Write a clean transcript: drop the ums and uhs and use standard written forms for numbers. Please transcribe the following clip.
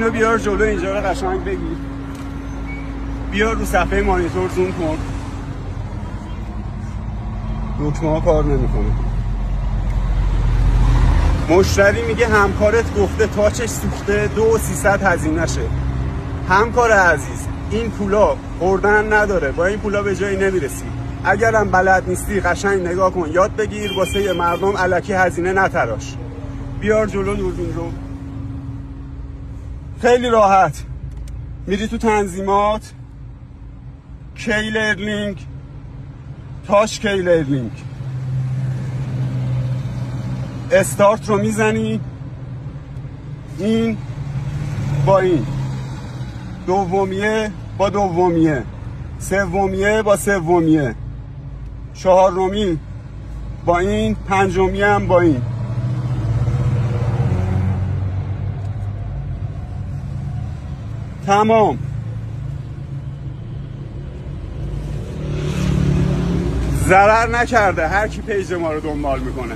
اینو بیار جلو، اینجا رو قشنگ بگیر، بیار رو صفحه مانیتور زوم کن. دکمه ها کار نمیکنه. مشتری میگه همکارت گفته تاچش سوخته 2300 هزینه شه. همکار عزیز، این پولا خوردن نداره، با این پولا به جایی نمیرسی. اگرم بلد نیستی قشنگ نگاه کن، یاد بگیر، واسه مردم الکی هزینه نتراش. بیار جلو دوربین رو. خیلی راحت میری تو تنظیمات، کیلرلینگ، تاچ کیلرلینگ، استارت رو میزنی، این با این، دومیه با دومیه، سومیه با سومیه، چهارمی با این، پنجمی هم با این. تمام. ضرر نکرده هر کی پیج ما رو دنبال میکنه.